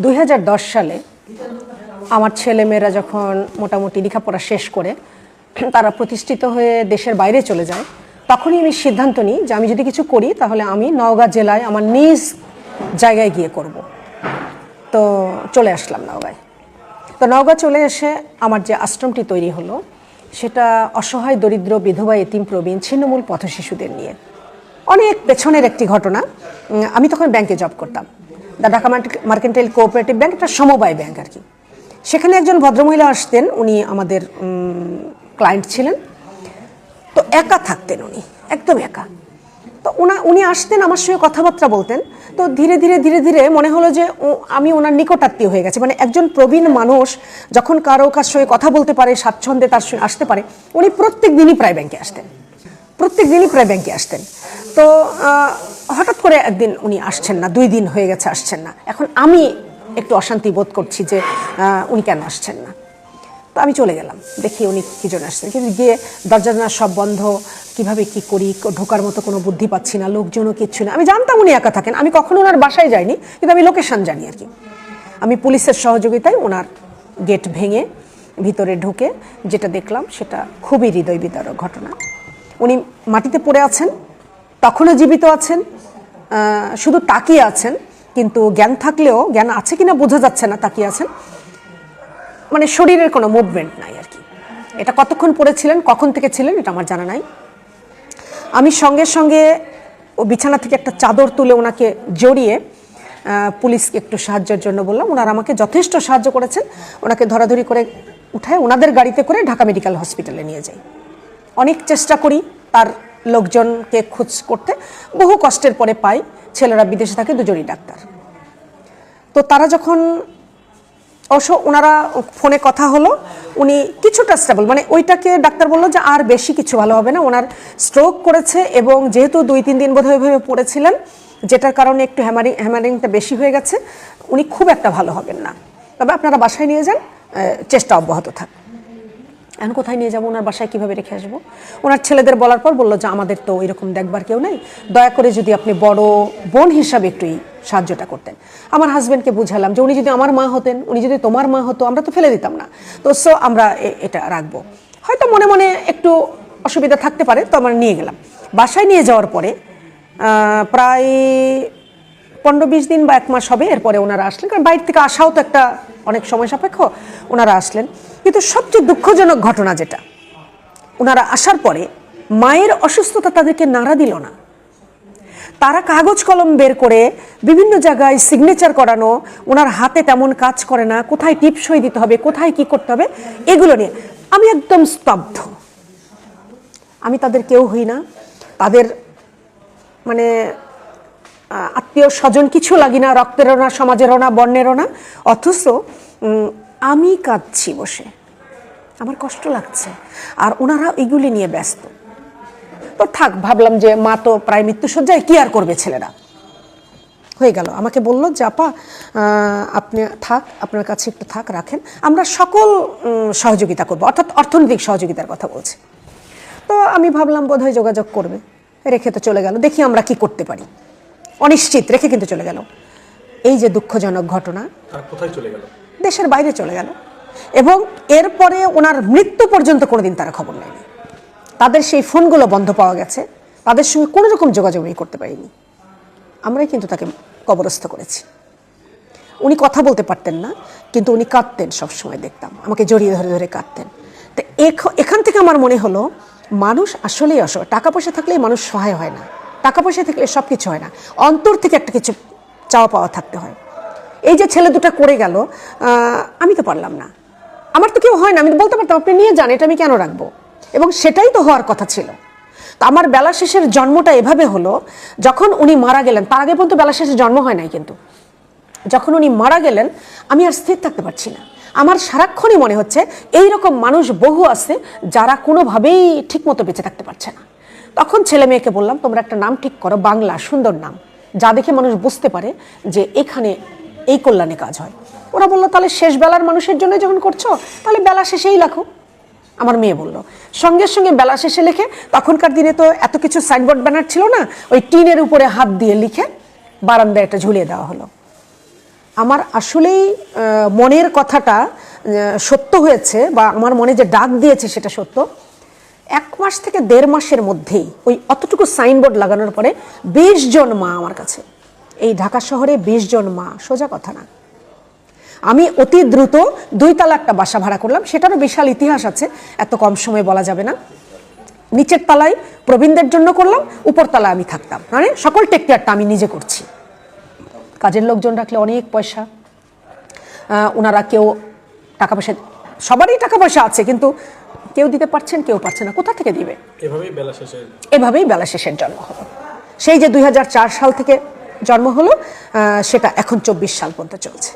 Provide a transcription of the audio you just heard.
2010 সালে আমার ছেলেমেয়েরা যখন মোটামুটি লেখাপড়া শেষ করে তারা প্রতিষ্ঠিত হয়ে দেশের বাইরে চলে যায়, তখনই আমি সিদ্ধান্ত নিই যে আমি যদি কিছু করি তাহলে আমি নওগাঁ জেলায় আমার নিজ জায়গায় গিয়ে করব। তো চলে আসলাম নওগাঁয়। তো নওগাঁ চলে এসে আমার যে আশ্রমটি তৈরি হলো সেটা অসহায় দরিদ্র বিধবা এতিম প্রবীণ ছিন্নমূল পথশিশুদের নিয়ে। অনেক পেছনের একটি ঘটনা। আমি তখন ব্যাংকে জব করতাম, the Dhaka mercantile cooperative bank, একটা সমবায় ব্যাংক আর কি। সেখানে একজন ভদ্রমহিলা আসতেন, উনি আমাদের ক্লায়েন্ট ছিলেন। তো একা থাকতেন, উনি একদম একা। তো উনি আসতেন, আমার সঙ্গে কথাবার্তা বলতেন। তো ধীরে ধীরে মনে হলো যে আমি ওনার নিকটাত্মীয় হয়ে গেছে। মানে একজন প্রবীণ মানুষ যখন কারো কার সঙ্গে কথা বলতে পারে, স্বাচ্ছন্দ্যে তার সঙ্গে আসতে পারে, উনি প্রত্যেক দিনই প্রায় ব্যাংকে আসতেন। তো হঠাৎ করে একদিন উনি আসছেন না, 2 দিন হয়ে গেছে আসছেন না। এখন আমি একটু অশান্তি বোধ করছি যে উনি কেন আসছেন না। তো আমি চলে গেলাম, দেখি উনি কী জন্য আসছেন। কিন্তু গিয়ে দরজা সব বন্ধ, কিভাবে কি করি, ঢোকার মতো কোনো বুদ্ধি পাচ্ছি না, লোকজনও কিচ্ছু না। আমি জানতাম উনি একা থাকেন, আমি কখনো ওনার বাসায় যাইনি, কিন্তু আমি লোকেশন জানি আর কি। আমি পুলিশের সহযোগিতায় ওনার গেট ভেঙে ভিতরে ঢুকে যেটা দেখলাম সেটা খুবই হৃদয় বিদারক ঘটনা। উনি মাটিতে পড়ে আছেন, তখনও জীবিত আছেন, শুধু তাকিয়ে আছেন, কিন্তু জ্ঞান থাকলেও জ্ঞান আছে কিনা বোঝা যাচ্ছে না, তাকিয়ে আছেন, মানে শরীরের কোনো মুভমেন্ট নাই আর কি। এটা কতক্ষণ পড়েছিলেন, কখন থেকে ছিলেন, এটা আমার জানা নাই। আমি সঙ্গে সঙ্গে ও বিছানা থেকে একটা চাদর তুলে ওনাকে জড়িয়ে পুলিশকে একটু সাহায্যের জন্য বললাম। ওনারা আমাকে যথেষ্ট সাহায্য করেছেন। ওনাকে ধরাধরি করে উঠায় ওনাদের গাড়িতে করে ঢাকা মেডিকেল হসপিটালে নিয়ে যাই। অনেক চেষ্টা করি তার লোকজনকে খোঁজ করতে, বহু কষ্টের পরে পাই। ছেলেরা বিদেশে থাকে, দুজনই ডাক্তার। তো তারা যখন অবশ্য ওনারা ফোনে কথা হলো, উনি কিছুটা স্টেবল, মানে ওইটাকে ডাক্তার বললো যে আর বেশি কিছু ভালো হবে না, ওনার স্ট্রোক করেছে এবং যেহেতু 2-3 দিন বোধহয় ওইভাবে পড়েছিলেন, যেটার কারণে একটু হ্যামারিংটা বেশি হয়ে গেছে, উনি খুব একটা ভালো হবেন না, তবে আপনারা বাসায় নিয়ে যান, চেষ্টা অব্যাহত থাক। এখন কোথায় নিয়ে যাবো, ওনার বাসায় কীভাবে রেখে আসবো? ওনার ছেলেদের বলার পর বললো যে আমাদের তো এরকম দেখবার কেউ নেই, দয়া করে যদি আপনি বড় বোন হিসাবে একটু সাহায্যটা করতেন। আমার হাজব্যান্ডকে বুঝালাম যে উনি যদি আমার মা হতেন, উনি যদি তোমার মা হতো, আমরা তো ফেলে দিতাম না, তো আমরা এটা রাখবো। হয়তো মনে মনে একটু অসুবিধা থাকতে পারে, তো আমরা নিয়ে গেলাম। বাসায় নিয়ে যাওয়ার পরে প্রায় 15-20 দিন বা 1 মাস হবে, এরপরে ওনারা আসলেন, কারণ বাইরে থেকে আসাও তো একটা অনেক সময় সাপেক্ষ। ওনারা আসলেন, কিন্তু সবচেয়ে দুঃখজনক ঘটনা যেটা, ওনারা আসার পরে মায়ের অসুস্থতা তাদেরকে নাড়া দিল না। তারা কাগজ কলম বের করে বিভিন্ন জায়গায় সিগনেচার করানো, ওনার হাতে তেমন কাজ করে না, কোথায় টিপসই দিতে হবে, কোথায় কি করতে হবে, এগুলো নিয়ে আমি একদম স্তব্ধ। আমি তাদের কেউ হই না, তাদের মানে আত্মীয় স্বজন কিছু লাগি না, রক্তেরও না, সমাজেরও না, বর্ণেরও না, অথচ আমি কাঁদছি বসে, আমার কষ্ট লাগছে, আর ওনারা এগুলি নিয়ে ব্যস্ত। তো থাক, ভাবলাম যে মা তো প্রায় মৃত্যুশয্যায়, কি আর করবে ছেলেরা। হয়ে গেল, আমাকে বললো যে আপা আপনি থাক, আপনার কাছে একটু থাক, রাখেন, আমরা সকল সহযোগিতা করবো, অর্থাৎ অর্থনৈতিক সহযোগিতার কথা বলছে। তো আমি ভাবলাম বোধহয় যোগাযোগ করবে, রেখে তো চলে গেল, দেখি আমরা কি করতে পারি। অনিশ্চিত রেখে কিন্তু চলে গেল। এই যে দুঃখজনক ঘটনা, কোথায় চলে গেল? দেশের বাইরে চলে গেল, এবং এরপরে ওনার মৃত্যু পর্যন্ত কোনোদিন তারা খবর নেয়নি। তাদের সেই ফোনগুলো বন্ধ পাওয়া গেছে, তাদের সঙ্গে কোনো রকম যোগাযোগ করতে পারিনি। আমরাই কিন্তু তাকে কবরস্থ করেছি। উনি কথা বলতে পারতেন না, কিন্তু উনি কাঁদতেন সবসময়, দেখতাম আমাকে জড়িয়ে ধরে ধরে কাঁদতেন। তো এখান থেকে আমার মনে হলো মানুষ আসলেই অসহায়। টাকা পয়সা থাকলেই মানুষ সহায় হয় না, টাকা পয়সা থাকলে সব কিছু হয় না, অন্তর থেকে একটা কিছু চাওয়া পাওয়া থাকতে হয়। এই যে ছেলে দুটা করে গেল, আমি তো পারলাম না, আমার তো কেউ হয় না, আমি বলতে পারতাম আপনি নিয়ে যান, এটা আমি কেন রাখবো, এবং সেটাই তো হওয়ার কথা ছিল। তো আমার বেলা শেষের জন্মটা এভাবে হলো, যখন উনি মারা গেলেন, তার আগে পর্যন্ত বেলা শেষের জন্ম হয় নাই, কিন্তু যখন উনি মারা গেলেন আমি আর স্থির থাকতে পারছি না। আমার সারাক্ষণই মনে হচ্ছে এইরকম মানুষ বহু আছে যারা কোনোভাবেই ঠিক মতো বেঁচে থাকতে পারছে না। তখন ছেলে মেয়েকে বললাম তোমরা একটা নাম ঠিক করো, বাংলা সুন্দর নাম, যা দেখে মানুষ বুঝতে পারে যে এখানে এই কল্যাণে কাজ হয়। ওরা বললো তাহলে শেষ বেলার মানুষের জন্য যখন করছো তাহলে বেলা শেষেই লেখো। আমার মেয়ে বলল সঙ্গে সঙ্গে বেলা শেষে লিখে, তখনকার দিনে তো এত কিছু সাইনবোর্ড ব্যানার ছিল না, ওই টিনের উপরে হাত দিয়ে লিখে বারান্দায় একটা ঝুলিয়ে দেওয়া হলো। আমার আসলেই মনের কথাটা সত্য হয়েছে, বা আমার মনে যে ডাক দিয়েছে সেটা সত্য। 1 মাস থেকে 1.5 মাসের মধ্যেই ওই অতটুকু সাইনবোর্ড লাগানোর পরে 20 জন মা আমার কাছে। এই ঢাকা শহরে 20 জন মা সোজা কথা না। আমি অতি দ্রুত 2 তলা একটা বাসা ভাড়া করলাম, সেটারও বিশাল ইতিহাস আছে, এত কম সময় বলা যাবে না। নিচের তলায় প্রবীণদের জন্য করলাম, উপর তলায় আমি থাকতাম, মানে সকল টেক কেয়ারটা আমি নিজে করছি। কাজের লোকজন রাখলে অনেক পয়সা, ওনারা কেউ টাকা পয়সা, সবারই টাকা পয়সা আছে, কিন্তু কেউ দিতে পারছেন, কেউ পারছে না, কোথা থেকে দিবে? এভাবেই বেলা শেষের জন্ম হলো। সেই যে 2004 সাল থেকে জন্ম হলো, সেটা এখন 24 সাল পর্যন্ত চলছে।